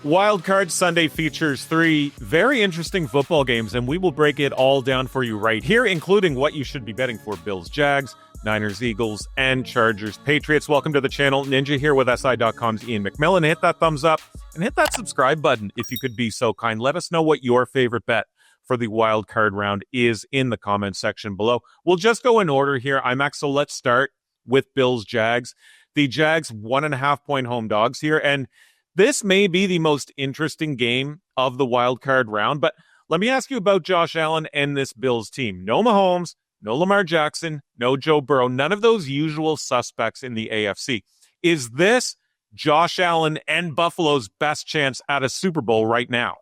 Wild Card Sunday features 3 very interesting football games, and we will break it all down for you right here, including what you should be betting for: Bills, Jags, Niners, Eagles, and Chargers, Patriots. Welcome to the channel. Ninja here with SI.com's Iain MacMillan. Hit that thumbs up and hit that subscribe button if you could be so kind. Let us know what your favorite bet for the wild card round is in the comments section below. We'll just go in order here, IMAX, so let's start with Bills, Jags. The Jags 1.5-point home dogs here, and this may be the most interesting game of the wild card round, but let me ask you about Josh Allen and this Bills team. No Mahomes, no Lamar Jackson, no Joe Burrow, none of those usual suspects in the AFC. Is this Josh Allen and Buffalo's best chance at a Super Bowl right now?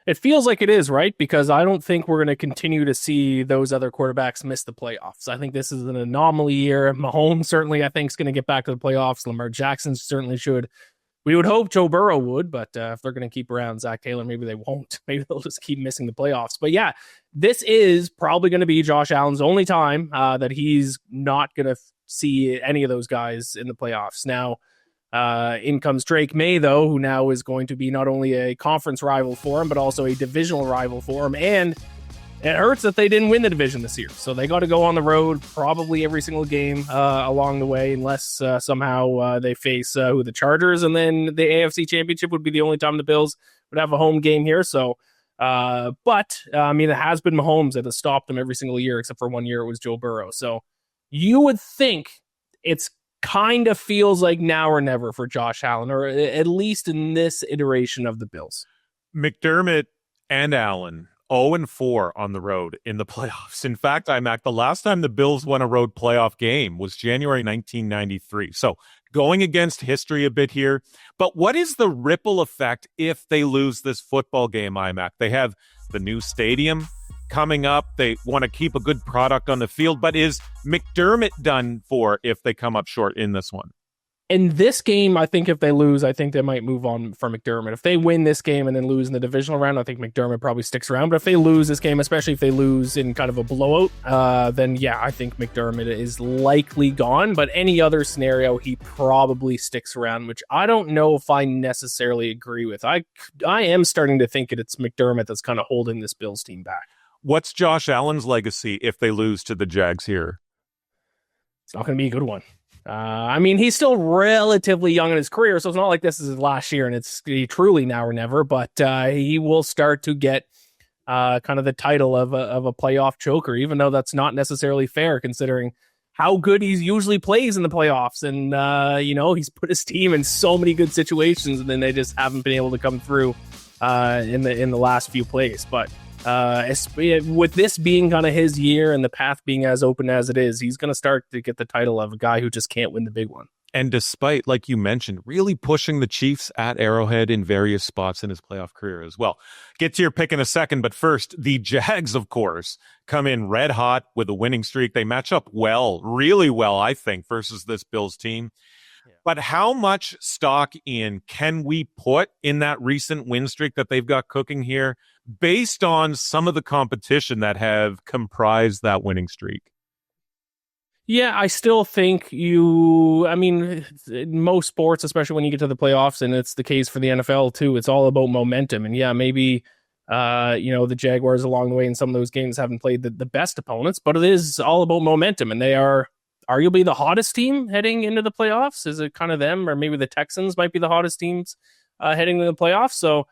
It feels like it is, right? Because I don't think we're going to continue to see those other quarterbacks miss the playoffs. I think this is an anomaly year. Mahomes certainly, I think, is going to get back to the playoffs. Lamar Jackson certainly should. We would hope Joe Burrow would, but if they're going to keep around Zach Taylor, maybe they won't. Maybe they'll just keep missing the playoffs. But yeah, this is probably going to be Josh Allen's only time that he's not going to see any of those guys in the playoffs. Now, in comes Drake Maye, though, who now is going to be not only a conference rival for him, but also a divisional rival for him. And it hurts that they didn't win the division this year. So they got to go on the road probably every single game along the way, unless somehow they face the Chargers. And then the AFC Championship would be the only time the Bills would have a home game here. So, but I mean, it has been Mahomes that has stopped them every single year, except for 1 year it was Joe Burrow. So you would think it's kind of feels like now or never for Josh Allen, or at least in this iteration of the Bills. McDermott and Allen 0-4 on the road in the playoffs. In fact, IMAC, the last time the Bills won a road playoff game was January 1993. So going against history a bit here. But what is the ripple effect if they lose this football game, IMAC? They have the new stadium coming up. They want to keep a good product on the field. But is McDermott done for if they come up short in this one? In this game, I think if they lose, I think they might move on for McDermott. If they win this game and then lose in the divisional round, I think McDermott probably sticks around. But if they lose this game, especially if they lose in kind of a blowout, then yeah, I think McDermott is likely gone. But any other scenario, he probably sticks around, which I don't know if I necessarily agree with. I am starting to think it's McDermott that's kind of holding this Bills team back. What's Josh Allen's legacy if they lose to the Jags here? It's not going to be a good one. I mean, he's still relatively young in his career, so it's not like this is his last year and it's truly now or never, but he will start to get kind of the title of a playoff choker, even though that's not necessarily fair considering how good he usually plays in the playoffs. And, he's put his team in so many good situations and then they just haven't been able to come through in the last few plays. But with this being kind of his year and the path being as open as it is, he's going to start to get the title of a guy who just can't win the big one. And despite, like you mentioned, really pushing the Chiefs at Arrowhead in various spots in his playoff career as well. Get to your pick in a second, but first, the Jags, of course, come in red hot with a winning streak. They match up well, really well, I think, versus this Bills team. But how much stock can we put in that recent win streak that they've got cooking here based on some of the competition that have comprised that winning streak? Yeah, I still think in most sports, especially when you get to the playoffs, and it's the case for the NFL too, it's all about momentum. And yeah, maybe, the Jaguars along the way in some of those games haven't played the best opponents, but it is all about momentum. And they are arguably the hottest team heading into the playoffs. Is it kind of them, or maybe the Texans might be the hottest teams heading into the playoffs? So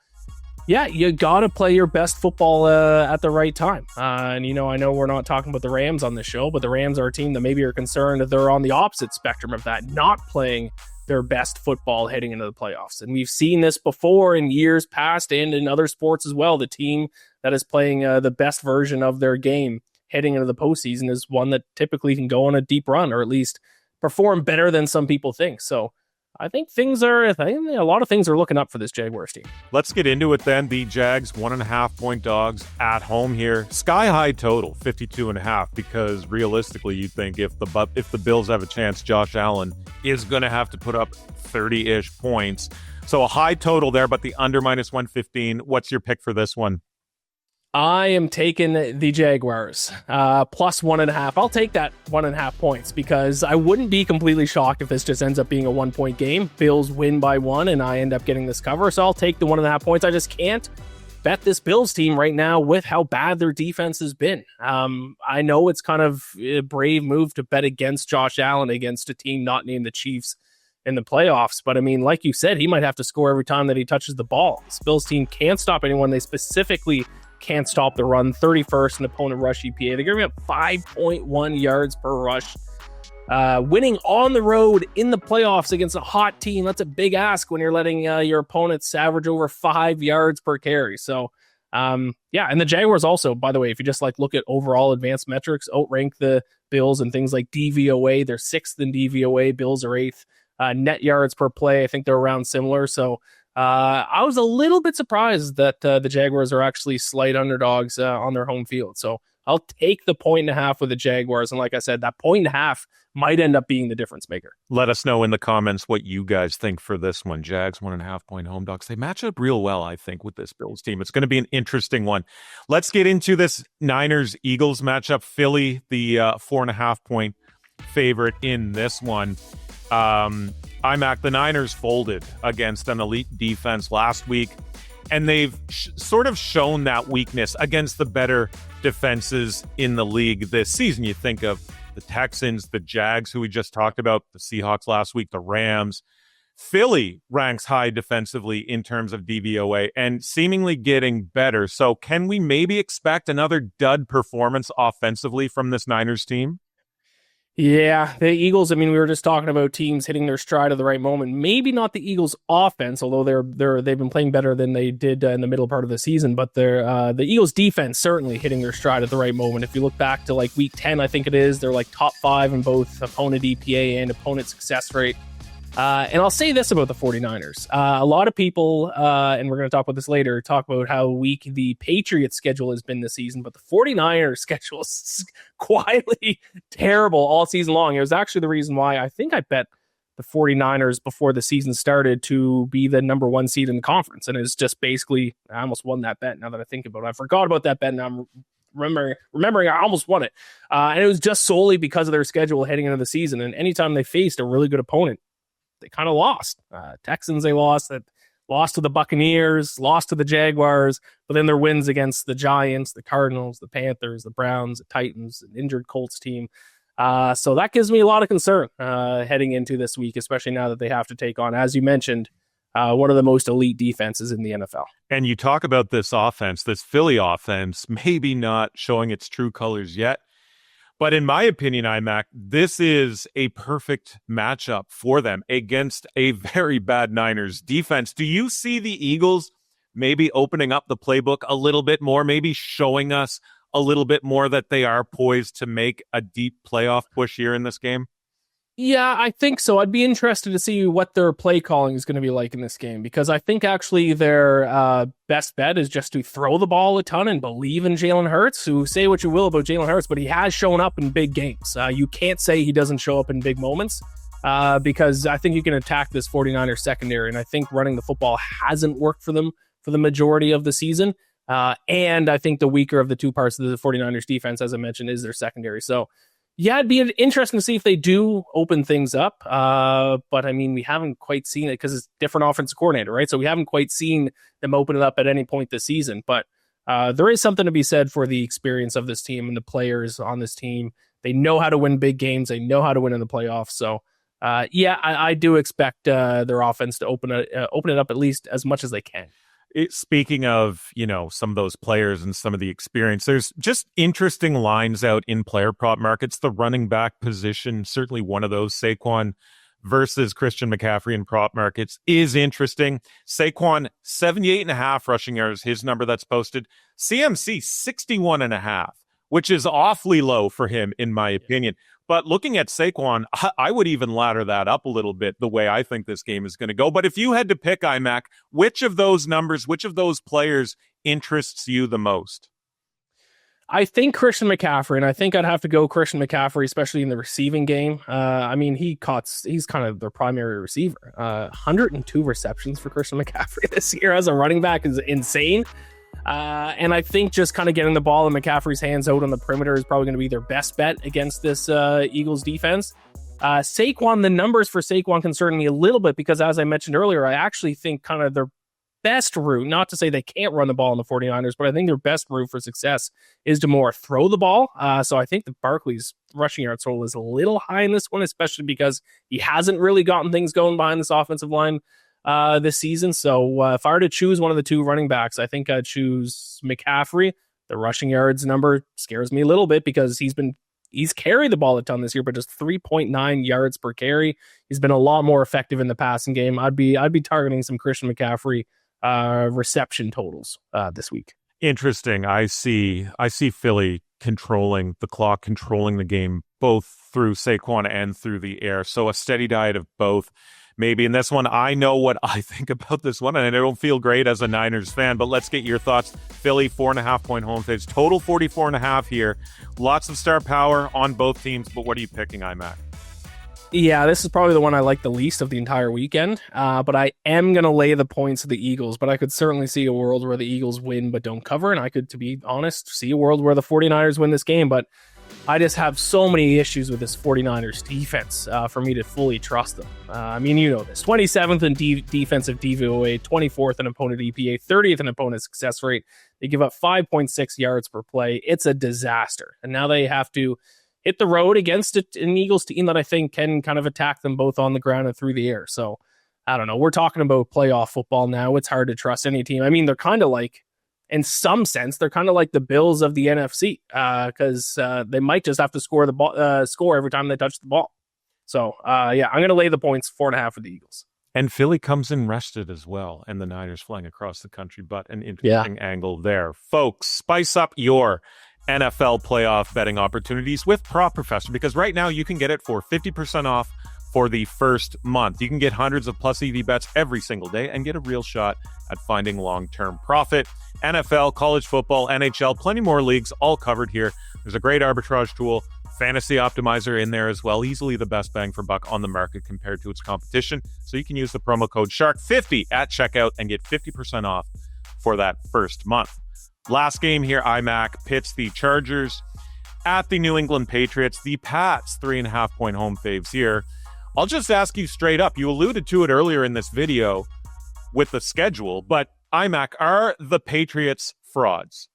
yeah, you got to play your best football at the right time. And I know we're not talking about the Rams on this show, but the Rams are a team that maybe are concerned that they're on the opposite spectrum of that, not playing their best football heading into the playoffs. And we've seen this before in years past and in other sports as well. The team that is playing the best version of their game heading into the postseason is one that typically can go on a deep run, or at least perform better than some people think. So I think a lot of things are looking up for this Jaguars team. Let's get into it then. The Jags 1.5-point dogs at home here. Sky high total, 52.5, because realistically you think if the Bills have a chance, Josh Allen is going to have to put up 30-ish points. So a high total there, but the under -115. What's your pick for this one? I am taking the Jaguars plus 1.5. I'll take that 1.5 points because I wouldn't be completely shocked if this just ends up being a 1-point game. Bills win by 1 and I end up getting this cover. So I'll take the 1.5 points. I just can't bet this Bills team right now with how bad their defense has been. I know it's kind of a brave move to bet against Josh Allen against a team not named the Chiefs in the playoffs. But I mean, like you said, he might have to score every time that he touches the ball. This Bills team can't stop anyone. They specifically can't stop the run. 31st in opponent rush EPA. They're giving up 5.1 yards per rush. Winning on the road in the playoffs against a hot team, that's a big ask when you're letting your opponents average over 5 yards per carry. So, and the Jaguars also, by the way, if you just look at overall advanced metrics, outrank the Bills and things like DVOA. They're 6th in DVOA. Bills are 8th. Net yards per play, I think they're around similar. So, I was a little bit surprised that the Jaguars are actually slight underdogs on their home field. So I'll take the 1.5 with the Jaguars. And like I said, that 1.5 might end up being the difference maker. Let us know in the comments what you guys think for this one. Jags 1.5 point home dogs. They match up real well, I think, with this Bills team. It's going to be an interesting one. Let's get into this Niners-Eagles matchup. Philly, the 4.5 point favorite in this one. The Niners folded against an elite defense last week, and they've sort of shown that weakness against the better defenses in the league this season. You think of the Texans, the Jags, who we just talked about, the Seahawks last week, the Rams. Philly ranks high defensively in terms of DVOA and seemingly getting better. So can we maybe expect another dud performance offensively from this Niners team? Yeah, the Eagles, I mean, we were just talking about teams hitting their stride at the right moment. Maybe not the Eagles offense, although they've been playing better than they did in the middle part of the season, but the Eagles defense certainly hitting their stride at the right moment. If you look back to week 10, I think it is, they're top 5 in both opponent EPA and opponent success rate. And I'll say this about the 49ers. A lot of people, and we're going to talk about this later, talk about how weak the Patriots schedule has been this season, but the 49ers schedule is quietly terrible all season long. It was actually the reason why I think I bet the 49ers before the season started to be the number 1 seed in the conference. And it's just basically, I almost won that bet now that I think about it. I forgot about that bet and I'm remembering I almost won it. And it was just solely because of their schedule heading into the season. And anytime they faced a really good opponent, they kind of lost. Texans, they lost to the Buccaneers, lost to the Jaguars, but then their wins against the Giants, the Cardinals, the Panthers, the Browns, the Titans, an injured Colts team. So that gives me a lot of concern heading into this week, especially now that they have to take on, as you mentioned, one of the most elite defenses in the NFL. And you talk about this offense, this Philly offense, maybe not showing its true colors yet. But in my opinion, IMAC, this is a perfect matchup for them against a very bad Niners defense. Do you see the Eagles maybe opening up the playbook a little bit more, maybe showing us a little bit more that they are poised to make a deep playoff push here in this game? Yeah, I think so. I'd be interested to see what their play calling is going to be like in this game, because I think actually their best bet is just to throw the ball a ton and believe in Jalen Hurts, who say what you will about Jalen Hurts, but he has shown up in big games. You can't say he doesn't show up in big moments because I think you can attack this 49ers secondary, and I think running the football hasn't worked for them for the majority of the season. And I think the weaker of the two parts of the 49ers defense, as I mentioned, is their secondary. So yeah, it'd be interesting to see if they do open things up. But I mean, we haven't quite seen it because it's different offensive coordinator, right? So we haven't quite seen them open it up at any point this season. But there is something to be said for the experience of this team and the players on this team. They know how to win big games. They know how to win in the playoffs. So I do expect their offense to open it up at least as much as they can. Speaking of, some of those players and some of the experience, there's just interesting lines out in player prop markets. The running back position, certainly one of those, Saquon versus Christian McCaffrey in prop markets, is interesting. Saquon, 78.5 rushing yards, his number that's posted. CMC, 61.5, which is awfully low for him, in my opinion. But looking at Saquon, I would even ladder that up a little bit, the way I think this game is going to go. But if you had to pick, IMAC, which of those numbers, which of those players interests you the most? I think Christian McCaffrey, and I think I'd have to go Christian McCaffrey, especially in the receiving game. I mean, he's kind of their primary receiver. 102 receptions for Christian McCaffrey this year as a running back is insane. And I think just kind of getting the ball in McCaffrey's hands out on the perimeter is probably going to be their best bet against this Eagles defense. Saquon, the numbers for Saquon concern me a little bit because, as I mentioned earlier, I actually think kind of their best route, not to say they can't run the ball in the 49ers, but I think their best route for success is to more throw the ball. So I think that Barkley's rushing yards total is a little high in this one, especially because he hasn't really gotten things going behind this offensive line this season. So if I were to choose one of the two running backs, I think I'd choose McCaffrey. The rushing yards number scares me a little bit because he's carried the ball a ton this year, but just 3.9 yards per carry. He's been a lot more effective in the passing game. I'd be targeting some Christian McCaffrey reception totals this week. Interesting. I see Philly controlling the clock, controlling the game, both through Saquon and through the air. So a steady diet of both. Maybe in this one, I know what I think about this one, and I don't feel great as a Niners fan, but let's get your thoughts. Philly, 4.5-point home faves, total 44.5 here. Lots of star power on both teams, but what are you picking, IMAC? Yeah, this is probably the one I like the least of the entire weekend, but I am going to lay the points of the Eagles, but I could certainly see a world where the Eagles win but don't cover, and I could, to be honest, see a world where the 49ers win this game, but I just have so many issues with this 49ers defense for me to fully trust them. I mean, you know this. 27th in defensive DVOA, 24th in opponent EPA, 30th in opponent success rate. They give up 5.6 yards per play. It's a disaster. And now they have to hit the road against an Eagles team that I think can kind of attack them both on the ground and through the air. So, I don't know. We're talking about playoff football now. It's hard to trust any team. I mean, they're kind of like, in some sense, they're kind of like the Bills of the NFC because they might just have to score every time they touch the ball. So, yeah, I'm going to lay the points 4.5 for the Eagles. And Philly comes in rested as well, and the Niners flying across the country, but an interesting angle there. Folks, spice up your NFL playoff betting opportunities with Prop Professor, because right now you can get it for 50% off for the first month. You can get hundreds of plus EV bets every single day and get a real shot at finding long-term profit. NFL, college football, NHL, plenty more leagues all covered here. There's a great arbitrage tool, fantasy optimizer in there as well. Easily the best bang for buck on the market compared to its competition. So you can use the promo code SHARK50 at checkout and get 50% off for that first month. Last game here, IMAC pits the Chargers at the New England Patriots. The Pats, 3.5-point home faves here. I'll just ask you straight up. You alluded to it earlier in this video with the schedule, but IMAC, are the Patriots frauds?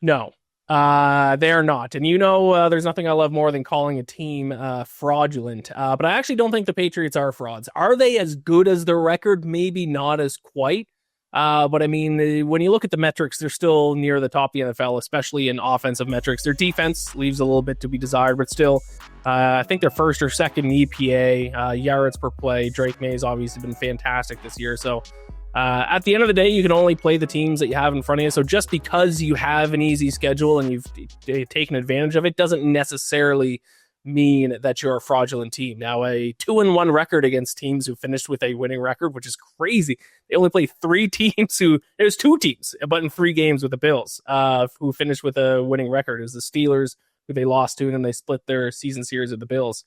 No, they are not. And there's nothing I love more than calling a team fraudulent. But I actually don't think the Patriots are frauds. Are they as good as their record? Maybe not as quite. But I mean, when you look at the metrics, they're still near the top of the NFL, especially in offensive metrics. Their defense leaves a little bit to be desired, but still, I think they're first or second in EPA, yards per play. Drake May's obviously been fantastic this year. So at the end of the day, you can only play the teams that you have in front of you. So just because you have an easy schedule and you've taken advantage of it doesn't necessarily mean that you're a fraudulent team. Now, a 2-1 record against teams who finished with a winning record, which is crazy. They only play there's 2 teams, but in 3 games with the Bills, who finished with a winning record. It was the Steelers, who they lost to, and then they split their season series with the Bills.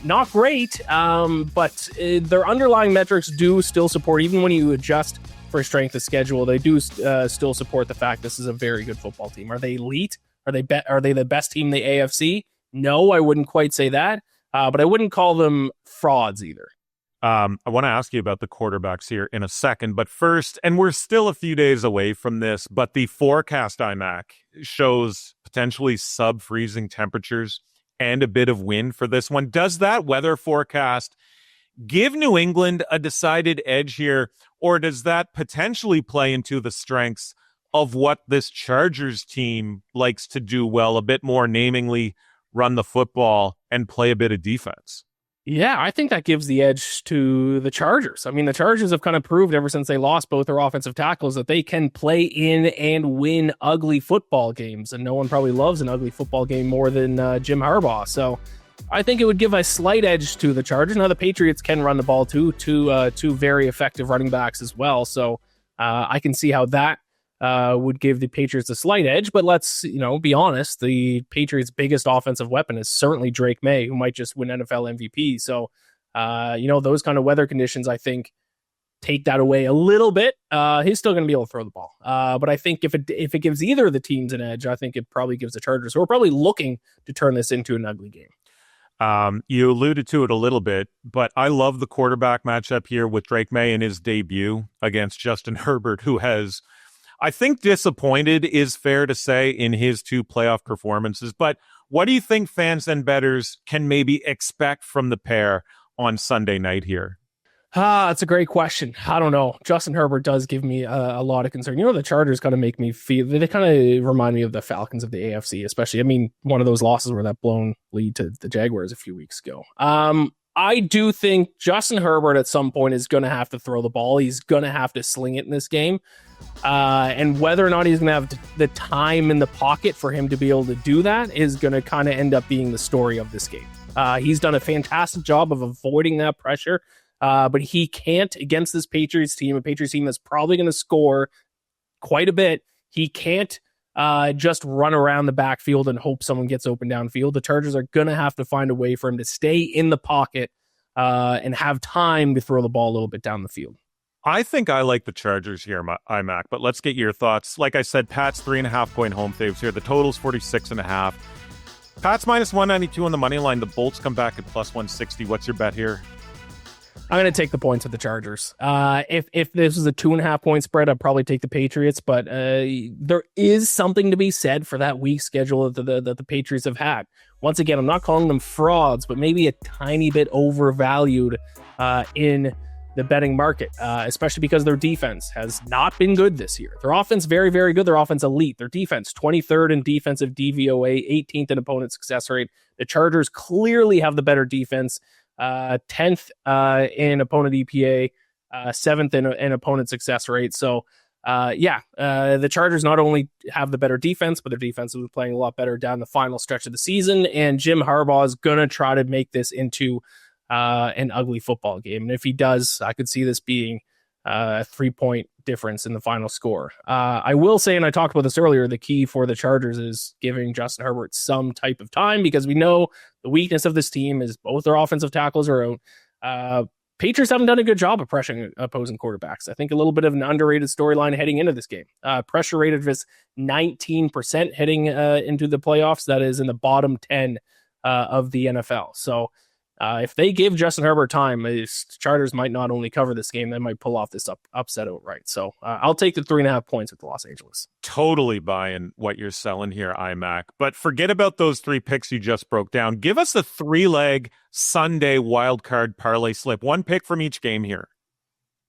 Not great, but their underlying metrics do still support, even when you adjust for strength of schedule, they do still support the fact this is a very good football team. Are they elite? Are they the best team in the AFC? No, I wouldn't quite say that, but I wouldn't call them frauds either. I want to ask you about the quarterbacks here in a second, but first, and we're still a few days away from this, but the forecast, IMAC, shows potentially sub-freezing temperatures and a bit of wind for this one. Does that weather forecast give New England a decided edge here, or does that potentially play into the strengths of what this Chargers team likes to do well, a bit more namingly run the football and play a bit of defense? Yeah, I think that gives the edge to the Chargers. I mean, the Chargers have kind of proved ever since they lost both their offensive tackles that they can play in and win ugly football games. And no one probably loves an ugly football game more than Jim Harbaugh. So I think it would give a slight edge to the Chargers. Now, the Patriots can run the ball too, two very effective running backs as well. So I can see how that would give the Patriots a slight edge, but let's be honest. The Patriots' biggest offensive weapon is certainly Drake Maye, who might just win NFL MVP. So, those kind of weather conditions, I think, take that away a little bit. He's still going to be able to throw the ball. But I think if it gives either of the teams an edge, I think it probably gives the Chargers, who are probably looking to turn this into an ugly game. You alluded to it a little bit, but I love the quarterback matchup here with Drake Maye in his debut against Justin Herbert, who has, I think, disappointed is fair to say in his 2 playoff performances. But what do you think fans and bettors can maybe expect from the pair on Sunday night here? That's a great question. I don't know. Justin Herbert does give me a lot of concern. The Chargers kind of make me feel, they kind of remind me of the Falcons of the AFC, especially. I mean, one of those losses where that blown lead to the Jaguars a few weeks ago. I do think Justin Herbert at some point is going to have to throw the ball. He's going to have to sling it in this game. And whether or not he's going to have the time in the pocket for him to be able to do that is going to kind of end up being the story of this game. He's done a fantastic job of avoiding that pressure. But he can't, against this Patriots team, a Patriots team that's probably going to score quite a bit. He can't just run around the backfield and hope someone gets open downfield. The Chargers are going to have to find a way for him to stay in the pocket and have time to throw the ball a little bit down the field. I think I like the Chargers here, IMAC, but let's get your thoughts. Like I said, Pat's 3.5-point home faves here. The total's 46.5. Pat's minus 192 on the money line. The Bolts come back at plus 160. What's your bet here? I'm going to take the points with the Chargers. If this was a 2.5-point spread, I'd probably take the Patriots, but there is something to be said for that weak schedule that the Patriots have had. Once again, I'm not calling them frauds, but maybe a tiny bit overvalued in the betting market, especially because their defense has not been good this year. Their offense, very, very good. Their offense, elite. Their defense, 23rd in defensive DVOA, 18th in opponent success rate. The Chargers clearly have the better defense. 10th in opponent EPA, 7th in opponent success rate. So, the Chargers not only have the better defense, but their defense has been playing a lot better down the final stretch of the season. And Jim Harbaugh is going to try to make this into an ugly football game. And if he does, I could see this being a 3-point difference in the final score. I will say, and I talked about this earlier, the key for the Chargers is giving Justin Herbert some type of time, because we know the weakness of this team is both their offensive tackles are out. Patriots haven't done a good job of pressuring opposing quarterbacks. I think a little bit of an underrated storyline heading into this game. Pressure rate of 19% heading into the playoffs. That is in the bottom 10 of the NFL. So if they give Justin Herbert time, the Chargers might not only cover this game, they might pull off this upset outright. So I'll take the 3.5 points with Los Angeles. Totally buying what you're selling here, IMAC. But forget about those 3 picks you just broke down. Give us a 3-leg Sunday wild card parlay slip. 1 pick from each game here.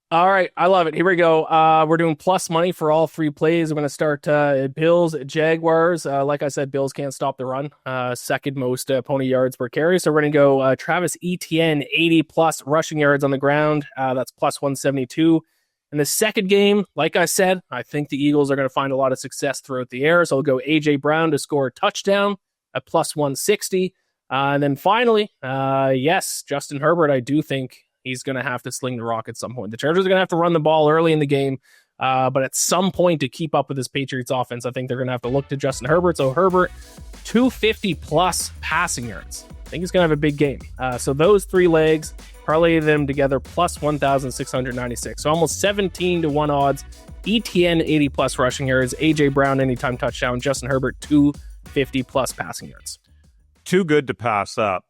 All right, I love it. Here we go. We're doing plus money for all 3 plays. We're going to start Bills, Jaguars. Like I said, Bills can't stop the run. Second most opponent yards per carry. So we're going to go Travis Etienne, 80-plus rushing yards on the ground. That's plus 172. In the second game, like I said, I think the Eagles are going to find a lot of success throughout the air. So I'll go A.J. Brown to score a touchdown at plus 160. And then finally, yes, Justin Herbert, I do think he's going to have to sling the rock at some point. The Chargers are going to have to run the ball early in the game, but at some point to keep up with this Patriots offense, I think they're going to have to look to Justin Herbert. So Herbert, 250-plus passing yards. I think he's going to have a big game. So those 3 legs, parlay them together, plus 1,696. So almost 17-1 odds. ETN, 80-plus rushing yards. A.J. Brown, anytime touchdown. Justin Herbert, 250-plus passing yards. Too good to pass up.